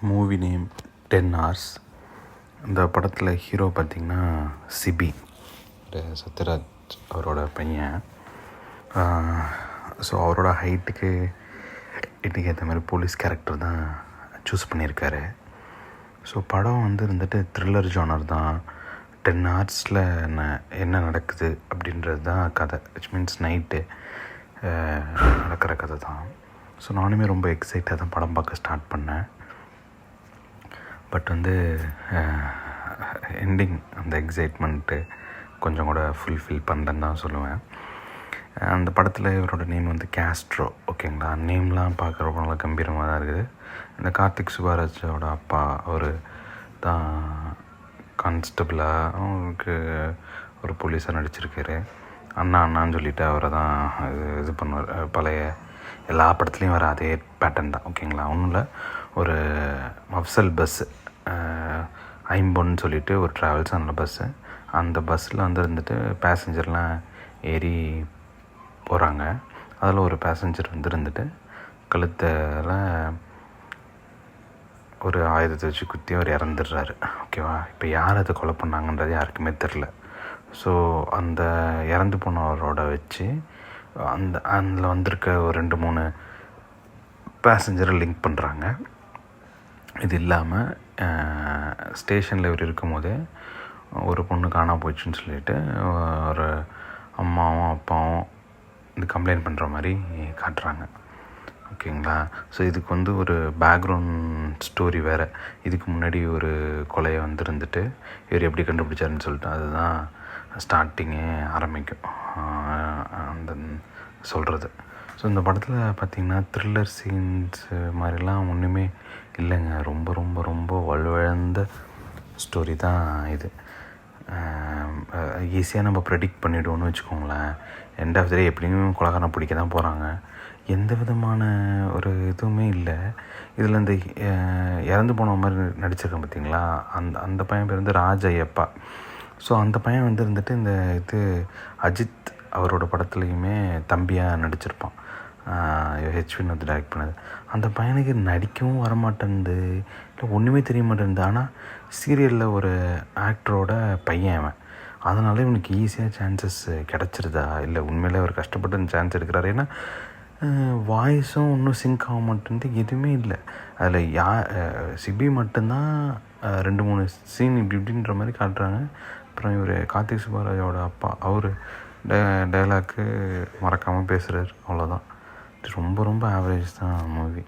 Movie name 10 Hours. இந்த படத்தில் hero பார்த்திங்கன்னா சிபி, சத்யராஜ் அவரோட பையன். ஸோ அவரோட ஹைட்டுக்கு இன்றைக்கி ஏற்ற மாதிரி போலீஸ் கேரக்டர் தான் சூஸ் பண்ணியிருக்காரு. ஸோ படம் இருந்துட்டு த்ரில்லர் ஜானர் தான். 10 ஹார்ஸில் என்ன நடக்குது அப்படின்றது தான் கதை. விச் மீன்ஸ் நைட்டு நடக்கிற கதை தான். ஸோ நானுமே ரொம்ப எக்ஸைட்டாக தான் படம் பார்க்க ஸ்டார்ட் பண்ணேன். பட் எண்டிங் அந்த எக்ஸைட்மெண்ட்டு கொஞ்சம் கூட ஃபுல்ஃபில் பண்ணுறேன்னு தான் சொல்லுவேன். அந்த படத்தில் இவரோட நேம் கேஸ்ட்ரோ. ஓகேங்களா, நேம்லாம் பார்க்குறப்ப நல்லா கம்பீரமாக தான் இருக்குது. இந்த கார்த்திக் சுப்பராஜோட அப்பா அவர் தான் கான்ஸ்டபிளாக அவருக்கு ஒரு போலீஸாக நடிச்சிருக்காரு. அண்ணான்னு சொல்லிவிட்டு அவரை தான் இது பண்ணுவார். பழைய எல்லா படத்துலேயும் வர அதே பேட்டர்ன் தான். ஓகேங்களா, ஒன்றும் இல்லை, ஒரு மஃப்சல் பஸ்ஸு ஐம்பொன்னு சொல்லிட்டு ஒரு ட்ராவல்ஸ் அந்த பஸ்ஸு. அந்த பஸ்ஸில் இருந்துட்டு பேசஞ்சர்லாம் ஏறி போகிறாங்க. அதில் ஒரு பேசஞ்சர் இருந்துட்டு கழுத்தில் ஒரு ஆயுதத்தை வச்சு குத்தி அவர் இறந்துடுறாரு. ஓகேவா, இப்போ யார் அதை கொலை பண்ணாங்கன்றது யாருக்குமே தெரில. ஸோ அந்த இறந்து போனவரோட வச்சு அதில் வந்திருக்க ஒரு 2-3 பேசஞ்சரை லிங்க் பண்ணுறாங்க. இது இல்லாமல் ஸ்டேஷனில் இவர் இருக்கும்போதே ஒரு பொண்ணு காணாம போச்சுன்னு சொல்லிட்டு ஒரு அம்மாவும் அப்பாவும் இது கம்ப்ளைண்ட் பண்ணுற மாதிரி காட்டுறாங்க. ஓகேங்களா, ஸோ இதுக்கு ஒரு பேக்ரவுண்ட் ஸ்டோரி வேறு. இதுக்கு முன்னாடி ஒரு கொலையை இருந்துட்டு இவர் எப்படி கண்டுபிடிச்சாருன்னு சொல்லிட்டு அதுதான் ஸ்டார்டிங்கே ஆரம்பிக்கும் அந்த சொல்கிறது. ஸோ இந்த படத்தில் பார்த்திங்கன்னா த்ரில்லர் சீன்ஸ் மாதிரிலாம் ஒன்றுமே இல்லைங்க. ரொம்ப ரொம்ப ரொம்ப வலுவிழந்த ஸ்டோரி தான் இது. ஈஸியாக நம்ம ப்ரெடிக்ட் பண்ணிவிடுவோன்னு வச்சுக்கோங்களேன். எண்ட் ஆஃப் த டே எப்படியும் கொலைகாரனை பிடிக்க தான் போகிறாங்க. எந்த விதமான ஒரு இதுவுமே இல்லை இதில். இந்த இறந்து போன மாதிரி நடிச்சிருக்கேன் பார்த்திங்களா, அந்த பையன் பேர் ராஜ் ஐயப்பா. ஸோ அந்த பையன் இருந்துட்டு இந்த அஜித் அவரோட படத்துலையுமே தம்பியாக நடிச்சிருப்பான். ஹெச்வின் டைரக்ட் பண்ணது. அந்த பையனுக்கு நடிக்கவும் வரமாட்டேன்து, இல்லை ஒன்றுமே தெரிய மாட்டேன்து. ஆனால் சீரியலில் ஒரு ஆக்டரோட பையன் அவன். அதனால இவனுக்கு ஈஸியாக சான்சஸ் கிடச்சிருதா, இல்லை உண்மையிலே அவர் கஷ்டப்பட்டு சான்ஸ் எடுக்கிறாரு. ஏன்னா வாய்ஸும் ஒன்றும் சிங்க் ஆக மாட்டேன்து, எதுவுமே இல்லை. அதில் சிபி மட்டும்தான் 2-3 சீன் இப்படின்ற மாதிரி காட்டுறாங்க. அப்புறம் இவர் கார்த்திக் சுப்பராஜோட அப்பா அவர் டைலாக்கு மறக்காமல் பேசுகிறார், அவ்வளோதான். ரொம்ப ரொம்ப ஆவரேஜ் தான் மூவி.